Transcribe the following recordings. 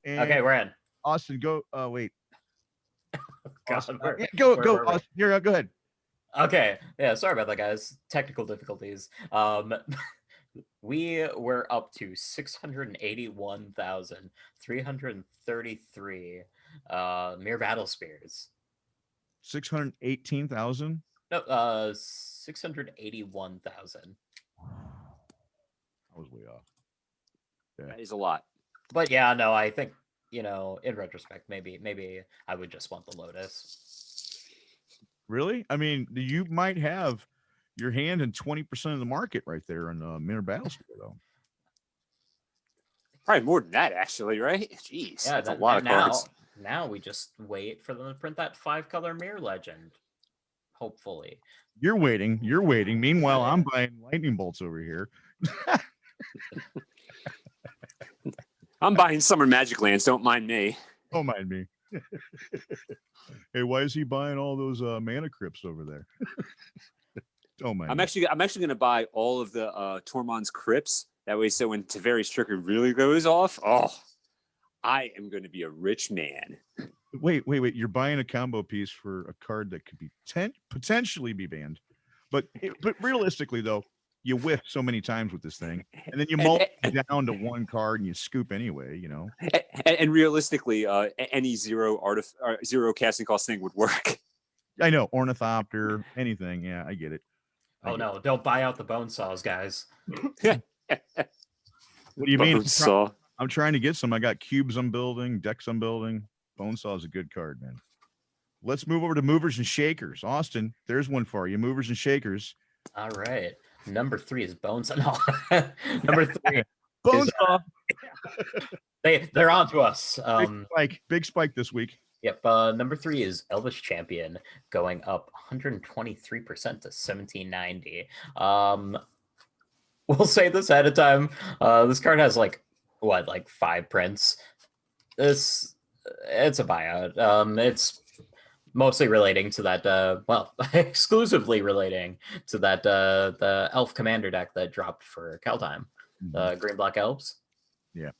And Okay, we're in. Austin, go. Wait. God, Austin, yeah, go. where we? Austin, here, go ahead. Okay, yeah, sorry about that, guys. Technical difficulties. We were up to 681,333 mere battle spears. 618,000. No, 681,000. I was way off. Yeah. That is a lot. But yeah, no, I think, in retrospect, maybe I would just want the Lotus. Really? I mean, you might have your hand in 20% of the market right there in Mirror Battlesphere, though. Probably more than that, actually, right? Jeez, Yeah, that's a lot of cards. Now we just wait for them to print that 5-color mirror legend. Hopefully. You're waiting. Meanwhile, I'm buying lightning bolts over here. I'm buying Summer Magic Lands. Don't mind me. Don't mind me. Hey, why is he buying all those mana crypts over there? Don't mind. I'm actually going to buy all of the Tormund's crypts. That way, so when Taveri's trigger really goes off, I am going to be a rich man. Wait. You're buying a combo piece for a card that could be potentially be banned, but realistically though, you whiff so many times with this thing, and then you mulch down to one card and you scoop anyway. And realistically, any zero casting cost thing would work. I know, Ornithopter, anything. Yeah, I get it. No, don't buy out the bone saws, guys. What do you mean? Saw. I'm trying to get some. I got cubes I'm building, decks I'm building. Bonesaw is a good card, man. Let's move over to movers and shakers. Austin, there's one for you. Movers and shakers. All right. Number 3 is Bonesaw. No. Number 3. Bonesaw. They're on to us. Big spike this week. Yep. Number 3 is Elvish Champion, going up 123% to 1790. We'll say this ahead of time. This card has like 5 prints. It's a buyout. It's mostly relating to that, exclusively relating to that the Elf Commander deck that dropped for Kaldheim, the Green Black Elves. Yeah.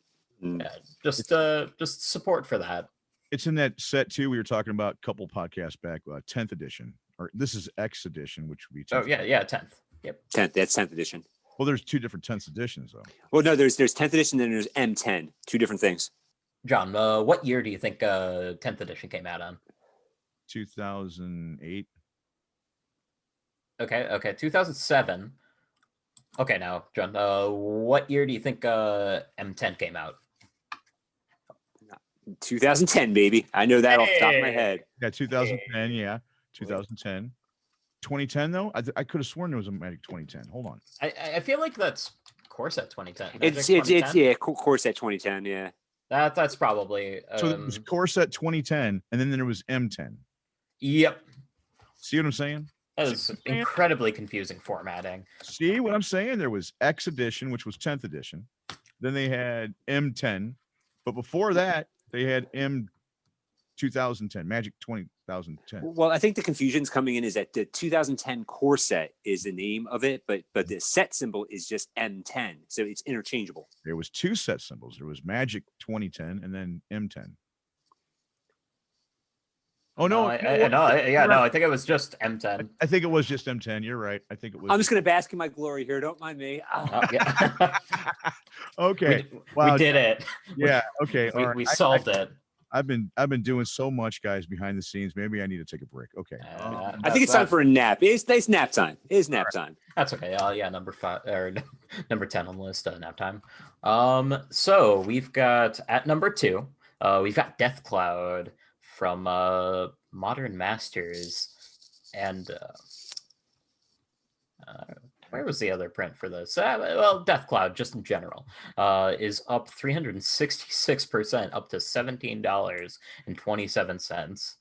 Just support for that. It's in that set too. We were talking about a couple podcasts back, 10th edition, or this is X edition, which would be 10th. Oh yeah, 10th. Yep. 10th. That's 10th edition. Well, there's 2 different 10th editions though. Well, no, there's 10th edition, then there's M10. 2 different things. John, what year do you think 10th edition came out on? 2008. Okay, 2007. Okay, now, John, what year do you think M10 came out? 2010, baby. I know that off the top of my head. Yeah, 2010. Yeah, 2010. 2010 though. I could have sworn there was a Magic 2010. Hold on. I feel like that's Core Set 2010. It's Core Set 2010. Yeah. That's probably. So it was Core Set 2010, and then there was M10. Yep. See what I'm saying? That is incredibly confusing formatting. See what I'm saying? There was X edition, which was 10th edition. Then they had M10, but before that they had M 2010, Magic 2010. Well, I think the confusion's coming in is that the 2010 core set is the name of it, but the set symbol is just M10, so it's interchangeable. There was 2 set symbols. There was Magic 2010 and then M10. Oh no! I think it was just M10. I think it was just M10. You're right. I think it was. I'm just gonna bask in my glory here. Don't mind me. Yeah. Okay. We did it. Yeah. Okay. We solved it. I've been doing so much, guys, behind the scenes. Maybe I need to take a break. Okay. I think it's time for a nap. It's nap time. It is nap time. That's okay. Yeah, number 5 or number 10 on the list. Nap time. So we've got at number 2, we've got Death Cloud from Modern Masters, and where was the other print for this? Death Cloud, just in general, is up 366%, up to $17.27.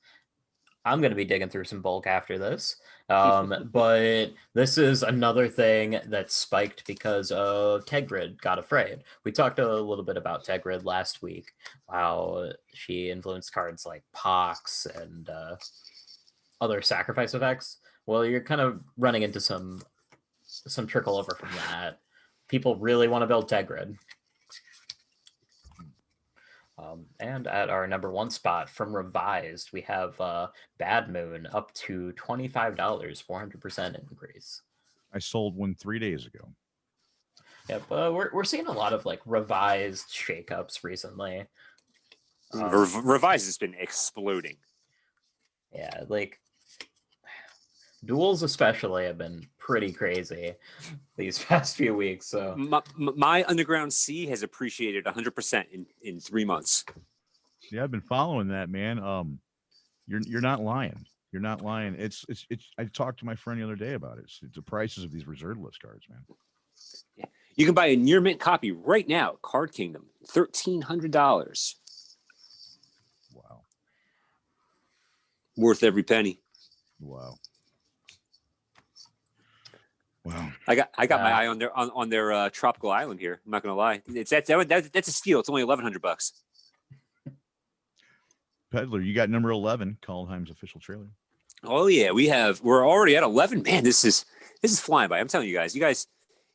I'm going to be digging through some bulk after this, but this is another thing that spiked because of Tegrid got afraid. We talked a little bit about Tegrid last week, how she influenced cards like Pox and other sacrifice effects. Well, you're kind of running into some trickle over from that. People really want to build Tegrid. And at our number 1 spot from Revised, we have Bad Moon up to $25, 400% increase. I sold one 3 days ago. Yep, we're seeing a lot of like Revised shakeups recently. Revised has been exploding. Yeah, like duels especially have been pretty crazy these past few weeks. So my Underground C has appreciated 100% in 3 months. Yeah, I've been following that, man. You're not lying. You're not lying. It's. I talked to my friend the other day about it. It's the prices of these reserve list cards, man. Yeah. You can buy a near mint copy right now. Card Kingdom, $1,300. Wow. Worth every penny. Wow. Wow. I got my eye on their tropical island here. I'm not gonna lie. That's a steal. It's only $1,100. Peddler, you got number 11, Kaldheim's official trailer. Oh yeah, we're already at 11. Man, this is flying by. I'm telling you guys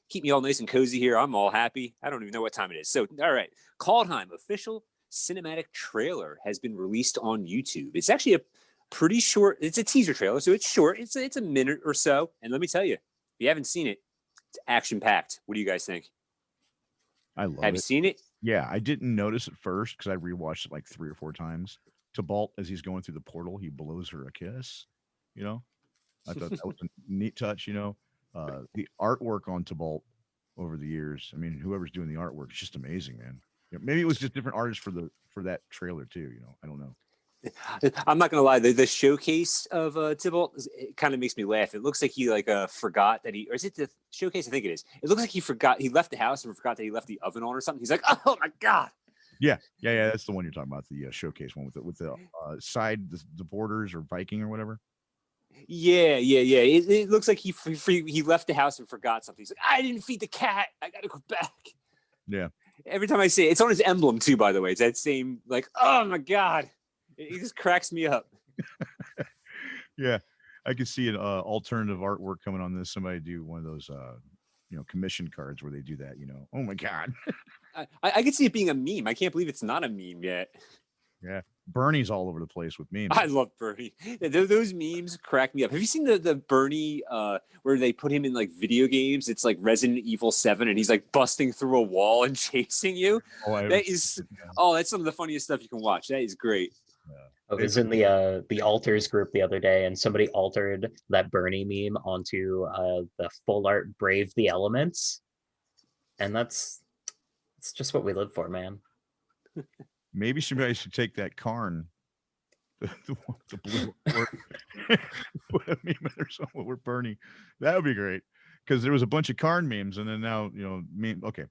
keep me all nice and cozy here. I'm all happy. I don't even know what time it is. So, all right, Kaldheim official cinematic trailer has been released on YouTube. It's actually a pretty short. It's a teaser trailer, so it's short. It's a minute or so. And let me tell you, if you haven't seen it, it's action packed. What do you guys think? I love it. Have you seen it? Yeah, I didn't notice it first because I rewatched it like 3 or 4 times. Tybalt, as he's going through the portal, he blows her a kiss. You know, I thought that was a neat touch. You know, the artwork on Tybalt over the years. I mean, whoever's doing the artwork is just amazing, man. You know, maybe it was just different artists for that trailer too. You know, I don't know. I'm not gonna lie. The showcase of Tybalt, it kind of makes me laugh. It looks like he forgot that or is it the showcase? I think it is. It looks like he left the house and forgot that he left the oven on or something. He's like, oh my god. Yeah. That's the one you're talking about, the showcase one with the side, the borders or Viking or whatever. Yeah. It looks like he left the house and forgot something. He's like, I didn't feed the cat. I gotta go back. Yeah. Every time I see it, it's on his emblem too. By the way, it's that same like, oh my god. It just cracks me up. Yeah, I could see an alternative artwork coming on this. Somebody do one of those, commission cards where they do that. You know, oh my god. I could see it being a meme. I can't believe it's not a meme yet. Yeah, Bernie's all over the place with memes. I love Bernie. Those memes crack me up. Have you seen the Bernie where they put him in like video games? It's like Resident Evil 7, and he's like busting through a wall and chasing you. That's some of the funniest stuff you can watch. That is great. I was in the alters group the other day, and somebody altered that Bernie meme onto the full art Brave the Elements, and it's just what we live for, man. Maybe somebody should take that Karn, the blue put a meme in or something with Bernie. That would be great because there was a bunch of Karn memes, and then now meme. Okay,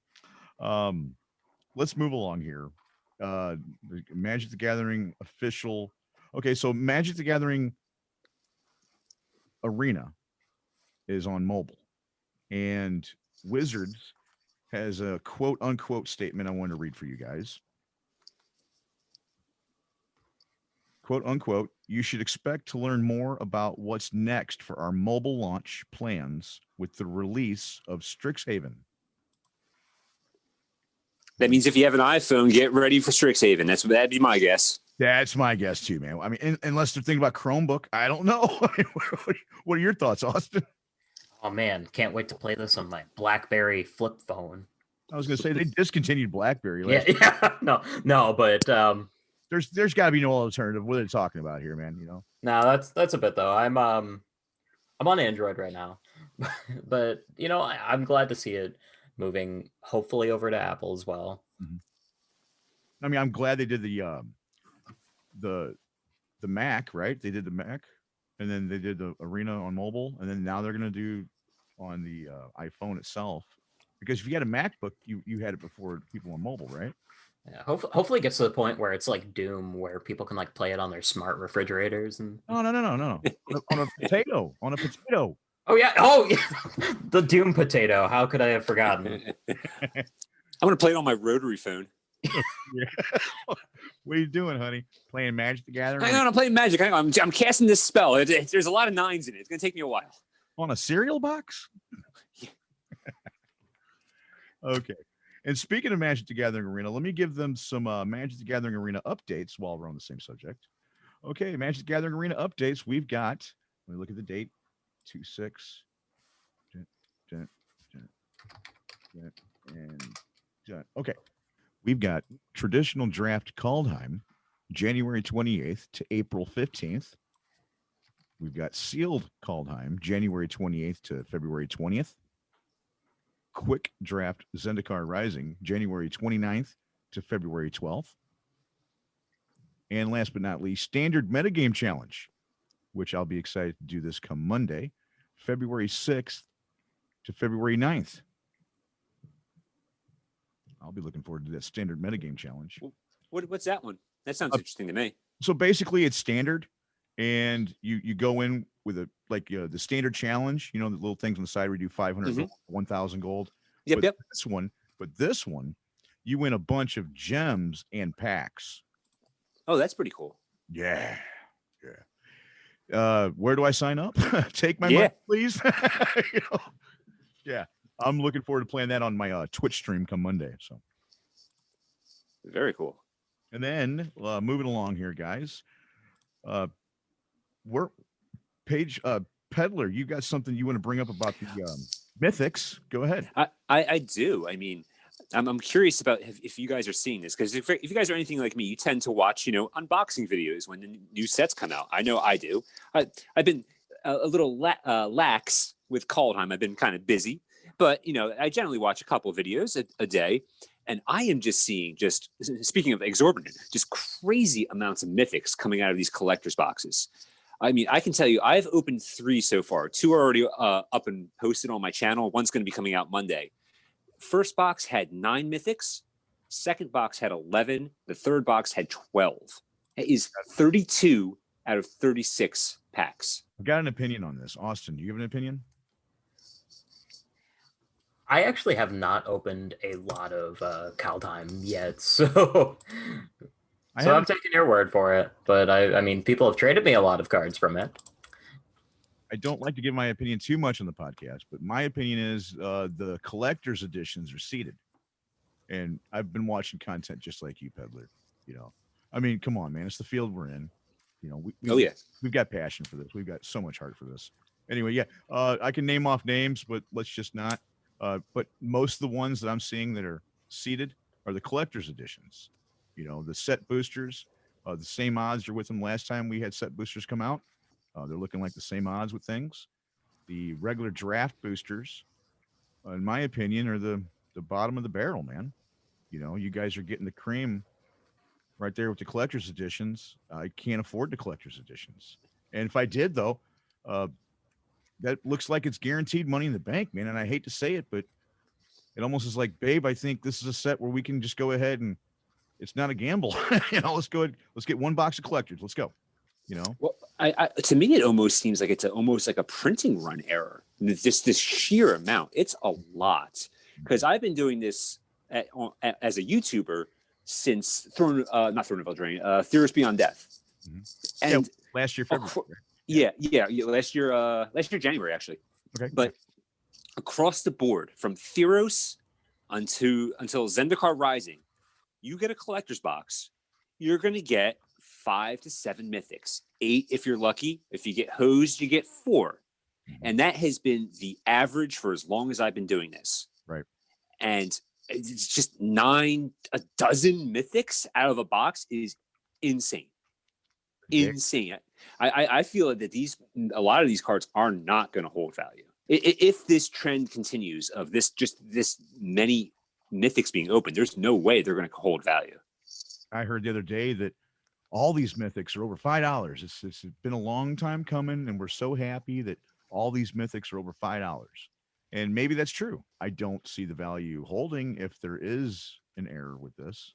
let's move along here. Magic the Gathering official. Okay, so Magic the Gathering Arena is on mobile, and Wizards has a quote unquote statement I want to read for you guys. Quote unquote, you should expect to learn more about what's next for our mobile launch plans with the release of Strixhaven. That means if you have an iPhone, get ready for Strixhaven. That'd be my guess. That's my guess too, man. I mean, unless they're thinking about Chromebook, I don't know. What are your thoughts, Austin? Oh man, can't wait to play this on my BlackBerry flip phone. I was gonna say they discontinued BlackBerry. No, but there's got to be no alternative. What are they talking about here, man? You know? No, that's a bit though. I'm on Android right now, but I'm glad to see it moving hopefully over to Apple as well. Mm-hmm. I mean, I'm glad they did the Mac, right? They did the Mac, and then they did the Arena on mobile, and then now they're gonna do on the iPhone itself. Because if you had a MacBook, you had it before people on mobile, right? Yeah, hopefully it gets to the point where it's like Doom, where people can like play it on their smart refrigerators and. No. on a potato. Oh yeah, the Doom potato. How could I have forgotten? I'm gonna play it on my rotary phone. What are you doing, honey? Playing Magic the Gathering? Hang on, I'm playing Magic. Hang on, I'm casting this spell. There's a lot of 9s in it. It's gonna take me a while. On a cereal box? Okay. And speaking of Magic the Gathering Arena, let me give them some Magic the Gathering Arena updates while we're on the same subject. Okay, Magic the Gathering Arena updates. We've got, let me look at the date, 2/6. Okay, we've got traditional draft Kaldheim, January 28th to April 15th. We've got sealed Kaldheim, January 28th to February 20th. Quick draft Zendikar Rising, January 29th to February 12th. And last but not least, Standard Metagame Challenge, which I'll be excited to do this come Monday, February 6th to February 9th. I'll be looking forward to that Standard Metagame Challenge. What's that one? That sounds interesting to me. So basically, it's standard, and you go in with a the standard challenge. You know, the little things on the side where you do 500 gold, 1,000 gold. Yep, yep. This one, you win a bunch of gems and packs. Oh, that's pretty cool. Yeah. Where do I sign up? Take my money, please. Yeah. I'm looking forward to playing that on my Twitch stream come Monday. So very cool. And then moving along here, guys. We're Paige Peddler. You got something you want to bring up about the mythics? Go ahead. I do. I mean, I'm curious about if you guys are seeing this, because if you guys are anything like me, you tend to watch unboxing videos when the new sets come out. I know I do. I've been a little lax with Kaldheim. I've been kind of busy. But, I generally watch a couple of videos a day, and I am just seeing, speaking of exorbitant, just crazy amounts of mythics coming out of these collector's boxes. I mean, I can tell you, I've opened 3 so far. 2 are already up and posted on my channel. One's going to be coming out Monday. First box had 9 mythics. Second box had 11. The third box had 12. It is 32 out of 36 packs. I've got an opinion on this. Austin, do you have an opinion? I actually have not opened a lot of Kaldheim yet, so I'm taking your word for it. But I mean, people have traded me a lot of cards from it. I don't like to give my opinion too much on the podcast, but my opinion is the collector's editions are seeded. And I've been watching content just like you, Peddler. I mean, come on, man. It's the field we're in. We've got passion for this. We've got so much heart for this. Anyway, I can name off names, but let's just not. But most of the ones that I'm seeing that are seeded are the collector's editions. The set boosters, the same odds are with them last time we had set boosters come out. They're looking like the same odds with things. The regular draft boosters, in my opinion, are the bottom of the barrel, man. You guys are getting the cream right there with the collector's editions. I can't afford the collector's editions. And if I did, though, that looks like it's guaranteed money in the bank, man. And I hate to say it, but it almost is like, babe, I think this is a set where we can just go ahead and it's not a gamble. Let's go ahead. Let's get 1 box of collectors. Let's go. Well, to me, it almost seems like it's almost like a printing run error. This sheer amount. It's a lot, because I've been doing this as a YouTuber since Theorists Beyond Death. Mm-hmm. And last year, February. Last year, January, actually. Okay. But across the board, from Theros until Zendikar Rising, you get a collector's box. You're going to get 5 to 7 mythics, 8 if you're lucky. If you get hosed, you get 4. And that has been the average for as long as I've been doing this. Right. And it's just 9, a dozen mythics out of a box is insane. Okay. Insane. I feel that a lot of these cards are not going to hold value. If this trend continues of this many mythics being opened, there's no way they're going to hold value. I heard the other day that all these mythics are over $5. It's been a long time coming, and we're so happy that all these mythics are over $5. And maybe that's true. I don't see the value holding if there is an error with this.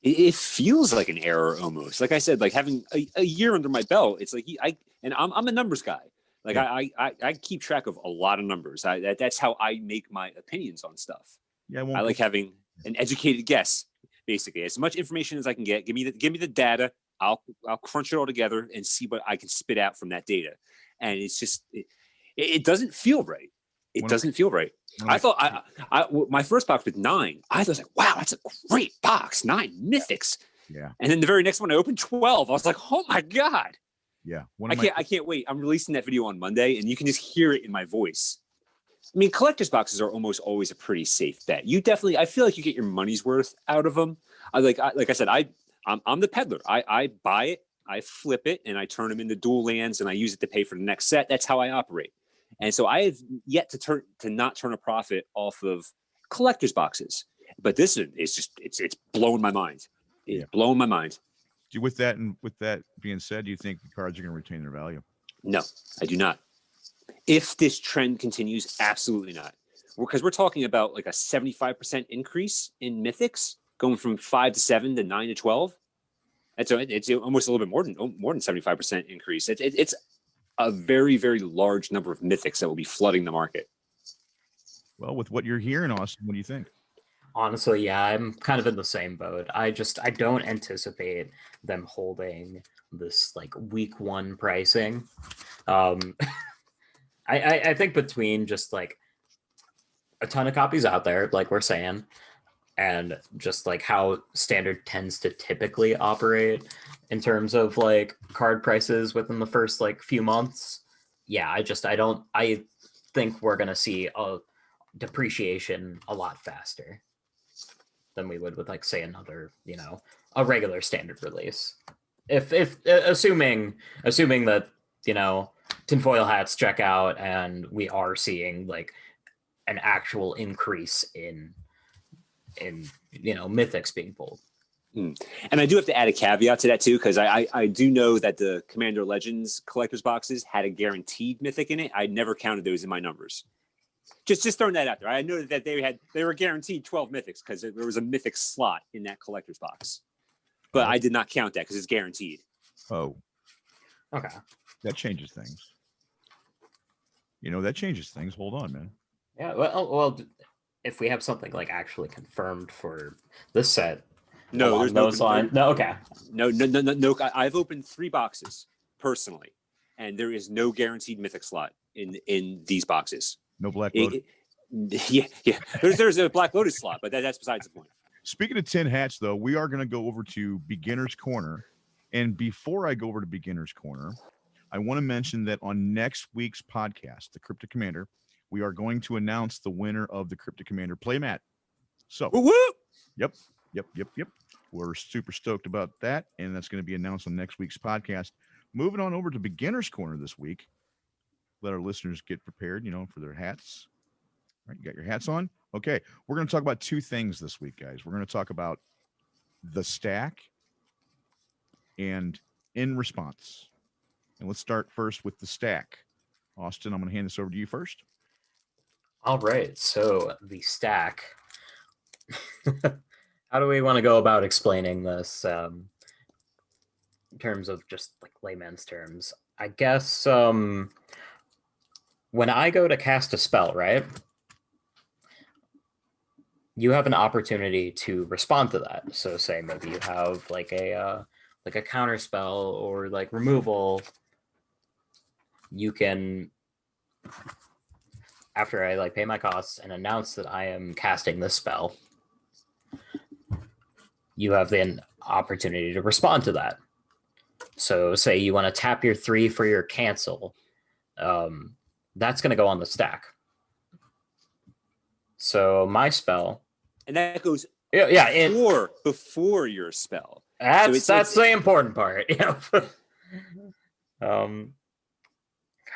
It feels like an error almost. Like I said, like having a year under my belt, it's like I'm a numbers guy. Like I keep track of a lot of numbers. That's how I make my opinions on stuff. Yeah, I like having an educated guess. Basically, as much information as I can get. Give me the data. I'll crunch it all together and see what I can spit out from that data. And it's just it doesn't feel right. It One of- doesn't feel right. one of I thought my first box with 9. I was like, wow, that's a great box. 9 mythics. Yeah. And then the very next one, I opened 12. I was like, oh my God. Yeah. I can't wait. I'm releasing that video on Monday, and you can just hear it in my voice. I mean, collector's boxes are almost always a pretty safe bet. I feel like you get your money's worth out of them. Like I said, I'm the peddler. I buy it, I flip it, and I turn them into dual lands, and I use it to pay for the next set. That's how I operate. And so I have yet to not turn a profit off of collector's boxes. But this is just it's blowing my mind. It's blowing my mind. With that being said, do you think the cards are going to retain their value? No, I do not. If this trend continues, absolutely not. Because we're talking about like a 75% increase in mythics, going from 5 to 7 to 9 to 12. It's almost a little bit more than 75% increase. It's a very, very large number of mythics that will be flooding the market. Well, with what you're hearing, Austin, what do you think? Honestly, yeah, I'm kind of in the same boat. I don't anticipate them holding this like week 1 pricing. I think between just like a ton of copies out there, like we're saying, and just like how Standard tends to typically operate in terms of like card prices within the first like few months. Yeah, I think we're gonna see a depreciation a lot faster than we would with like say another, a regular Standard release. If assuming that, tinfoil hats check out and we are seeing like an actual increase in mythics being pulled. And I do have to add a caveat to that too, because I do know that the Commander Legends collector's boxes had a guaranteed mythic in it. I never counted those in my numbers. Just throwing that out there. I know that they were guaranteed 12 mythics because there was a mythic slot in that collector's box, but I did not count that because it's guaranteed. Oh, okay, that changes things. That changes things. Hold on, man. Yeah, well, if we have something like actually confirmed for this set, no, there's no line. No, okay, no. I've opened 3 boxes personally, and there is no guaranteed mythic slot in these boxes. No Black Lotus. Yeah. There's a Black Lotus slot, but that's besides the point. Speaking of tin hats, though, we are going to go over to Beginner's Corner, and before I go over to Beginner's Corner, I want to mention that on next week's podcast, the Cryptic Commander, we are going to announce the winner of the Cryptic Commander playmat. So, Yep. We're super stoked about that, and that's going to be announced on next week's podcast. Moving on over to Beginner's Corner this week. Let our listeners get prepared, for their hats. All right, you got your hats on? Okay, we're going to talk about 2 things this week, guys. We're going to talk about the stack and in response. And let's start first with the stack. Austin, I'm going to hand this over to you first. All right, so the stack. How do we want to go about explaining this in terms of just like layman's terms? I guess when I go to cast a spell, right, you have an opportunity to respond to that. So say maybe you have like a counter spell or like removal. You can, after I like pay my costs and announce that I am casting this spell, you have the opportunity to respond to that. So say you want to tap your 3 for your cancel. That's going to go on the stack. So my spell, and that goes before your spell. That's the important part. Yeah.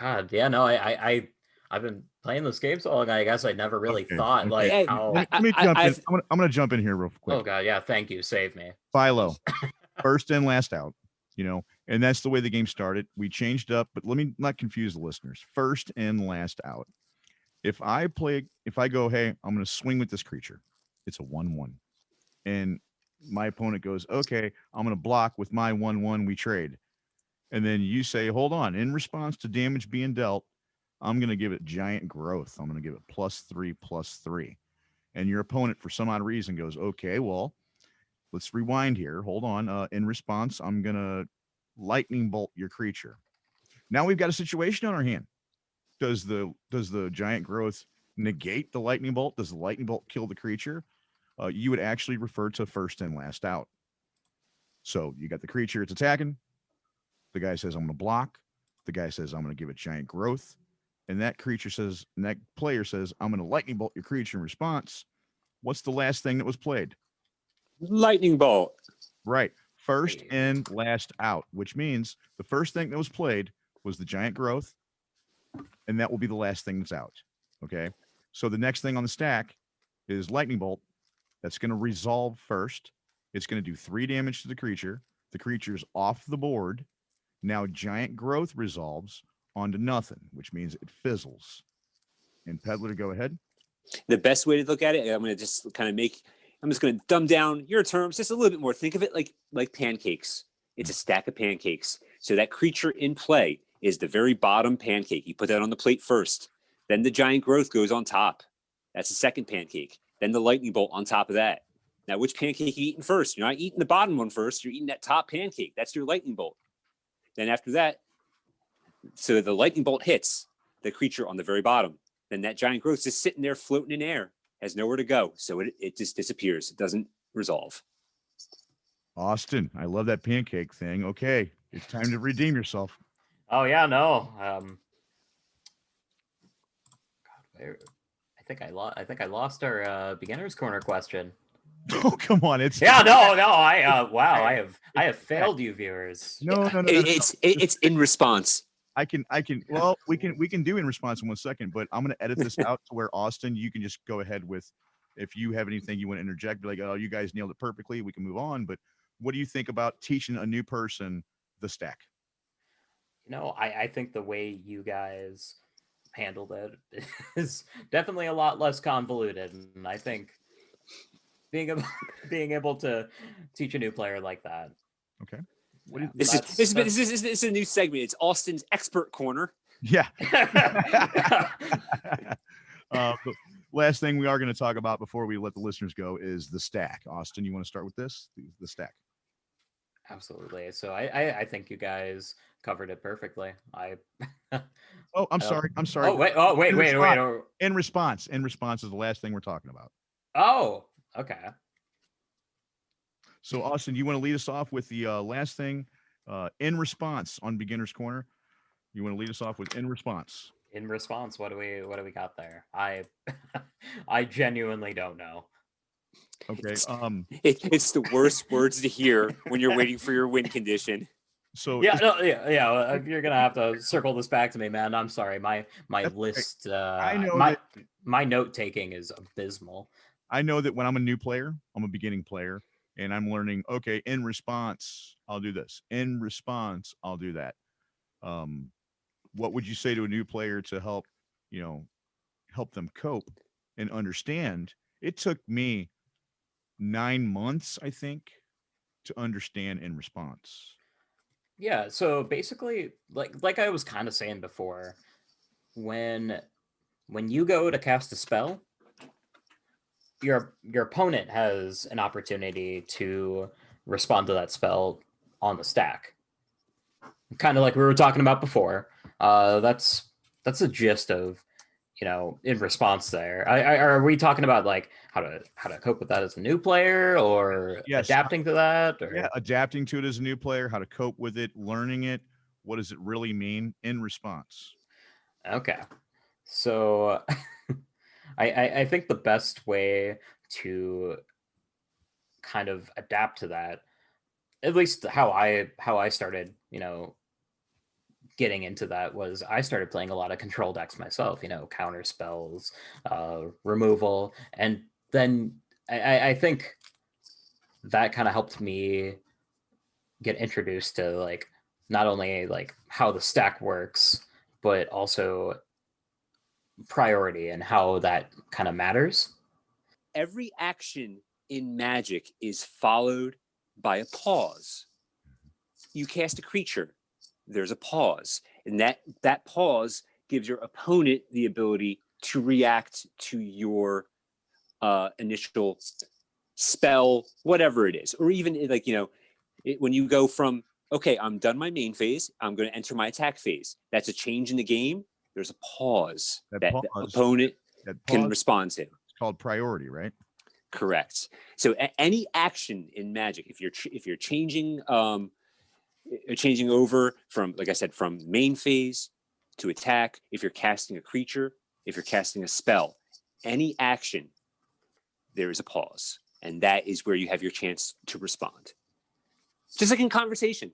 God, yeah, no, I've been playing this game so long. I guess I never really thought like how. Let me jump in. I'm going to jump in here real quick. Oh God, yeah, thank you, save me. Philo, first in, last out. And that's the way the game started. We changed up, but let me not confuse the listeners. First in, last out. If I go, hey, I'm going to swing with this creature. It's a 1/1. And my opponent goes, okay, I'm going to block with my 1/1. We trade. And then you say, hold on. In response to damage being dealt, I'm going to give it giant growth. I'm going to give it +3/+3. And your opponent, for some odd reason, goes, okay, well, let's rewind here. Hold on. In response, I'm going to lightning bolt your creature. Now we've got a situation on our hand. does the giant growth negate the lightning bolt? Does the lightning bolt kill the creature? You would actually refer to first in, last out. So you got the creature, it's attacking. The guy says, I'm going to block. The guy says, I'm going to give it giant growth. And that creature says, and that player says, I'm going to lightning bolt your creature in response. What's the last thing that was played? Lightning bolt. Right. First in, last out, which means the first thing that was played was the giant growth. And that will be the last thing that's out. Okay. So the next thing on the stack is lightning bolt. That's going to resolve first. It's going to do 3 damage to the creature. The creature's off the board. Now giant growth resolves onto nothing, which means it fizzles. And Peddler, go ahead. The best way to look at it, I'm going to just kind of I'm just going to dumb down your terms just a little bit more. Think of it like pancakes. It's a stack of pancakes. So that creature in play is the very bottom pancake. You put that on the plate first. Then the giant growth goes on top. That's the second pancake. Then the lightning bolt on top of that. Now, which pancake are you eating first? You're not eating the bottom one first. You're eating that top pancake. That's your lightning bolt. Then after that, so the lightning bolt hits the creature on the very bottom. Then that giant growth is just sitting there floating in air, has nowhere to go. So it just disappears. It doesn't resolve. Austin, I love that pancake thing. Okay, it's time to redeem yourself. Oh yeah, no. God, I think I lost our beginner's corner question. Oh, come on! It's no. I have failed you, viewers. No. It's in response. I can. Well, we can do in response in 1 second, but I'm going to edit this out to where Austin, you can just go ahead with, if you have anything you want to interject, be like, oh, you guys nailed it perfectly. We can move on. But what do you think about teaching a new person the stack? I think the way you guys handled it is definitely a lot less convoluted, and I think being able to teach a new player like that. Okay. This is a new segment. It's Austin's expert corner. Yeah. Last thing we are going to talk about before we let the listeners go is the stack. Austin, you want to start with this? The stack. Absolutely. So I think you guys covered it perfectly. Oh, I'm sorry. Oh, wait. In response is the last thing we're talking about. Oh, okay. So Austin, you want to lead us off with the last thing in response on Beginner's Corner? You want to lead us off with in response? In response, what do we got there? I genuinely don't know. Okay. It's the worst words to hear when you're waiting for your win condition. So yeah. You're gonna have to circle this back to me, man. I'm sorry. My list. I know my note taking is abysmal. I know that when I'm a new player, I'm a beginning player, and I'm learning. Okay, in response, I'll do this. In response, I'll do that. What would you say to a new player to help them cope and understand? It took me 9 months, I think, to understand in response. Yeah, so basically, like I was kind of saying before, when you go to cast a spell, your opponent has an opportunity to respond to that spell on the stack. Kind of like we were talking about before. That's the gist of in response there. Are we talking about like how to cope with that as a new player, or adapting to that? Or? Yeah, adapting to it as a new player, how to cope with it, learning it. What does it really mean in response? Okay. So I think the best way to kind of adapt to that, at least how I started, getting into that, was I started playing a lot of control decks myself, counter spells, removal. And then I think that kind of helped me get introduced to like not only like how the stack works, but also priority and how that kind of matters. Every action in Magic is followed by a pause. You cast a creature, there's a pause, and that pause gives your opponent the ability to react to your initial spell, whatever it is. Or even like, when you go from, okay, I'm done my main phase, I'm going to enter my attack phase. That's a change in the game. there's a pause That that pause- the opponent That can pause respond to. is called priority, right? Correct. So any action in Magic, if you're changing over from, like I said, from main phase to attack, if you're casting a creature, if you're casting a spell, any action, there is a pause, and that is where you have your chance to respond. Just like in conversation,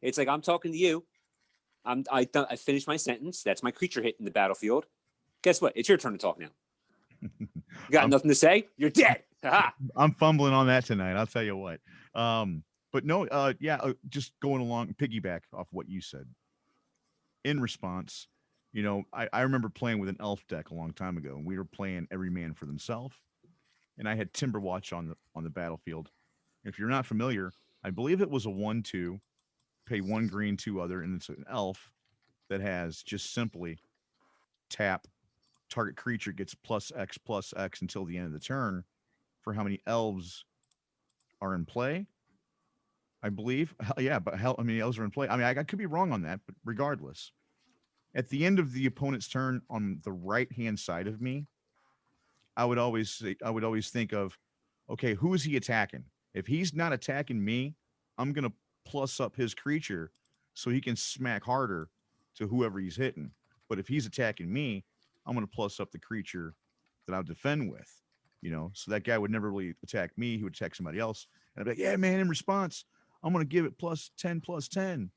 it's like I'm talking to you. I finished my sentence. That's my creature hit in the battlefield. Guess what? It's your turn to talk now. You got nothing to say? You're dead. I'm fumbling on that tonight. I'll tell you what. But no, just going along, piggyback off what you said. In response, I remember playing with an elf deck a long time ago, and we were playing every man for themselves. And I had Timberwatch on the battlefield. If you're not familiar, I believe it was a 1/2, pay 1 green, 2 other, and it's an elf that has just simply tap, target creature gets +X until the end of the turn for how many elves are in play. I believe. Yeah, but how many elves are in play? I mean, I could be wrong on that, but regardless, at the end of the opponent's turn on the right-hand side of me, I would always think of, okay, who is he attacking? If he's not attacking me, I'm gonna plus up his creature so he can smack harder to whoever he's hitting. But if he's attacking me, I'm gonna plus up the creature that I'll defend with. So that guy would never really attack me. He would attack somebody else. And I'd be like, yeah, man, in response, I'm going to give it +10.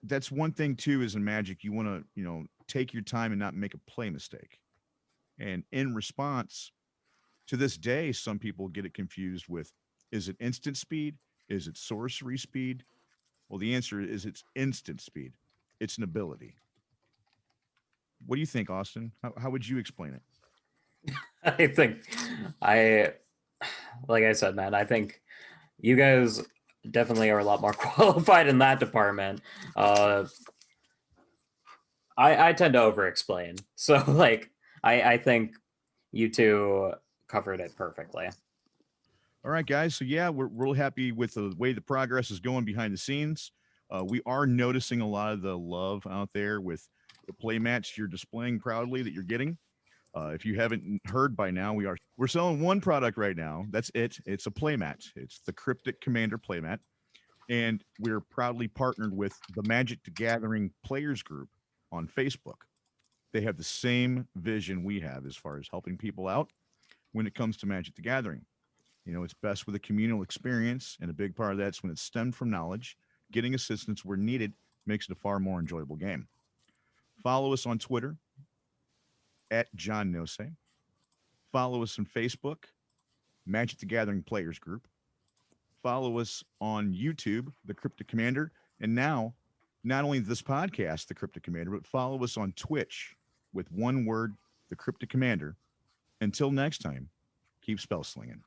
That's one thing too, is in Magic, you want to, take your time and not make a play mistake. And in response, to this day, some people get it confused with, is it instant speed? Is it sorcery speed? Well, the answer is it's instant speed. It's an ability. What do you think, Austin? How would you explain it? I think like I said, man, I think you guys definitely are a lot more qualified in that department. I tend to over-explain. So, I think you two covered it perfectly. All right, guys. So, yeah, we're really happy with the way the progress is going behind the scenes. We are noticing a lot of the love out there with the play mats you're displaying proudly that you're getting. If you haven't heard by now, we're selling one product right now. That's it. It's a playmat. It's the Cryptic Commander playmat. And we're proudly partnered with the Magic the Gathering Players Group on Facebook. They have the same vision we have as far as helping people out when it comes to Magic the Gathering. It's best with a communal experience, and a big part of that's when it's stemmed from knowledge. Getting assistance where needed makes it a far more enjoyable game. Follow us on Twitter at John Nose. Follow us on Facebook, Magic the Gathering Players Group. Follow us on YouTube, The Cryptic Commander. And now, not only this podcast, The Cryptic Commander, but follow us on Twitch with one word, The Cryptic Commander. Until next time, keep spell slinging.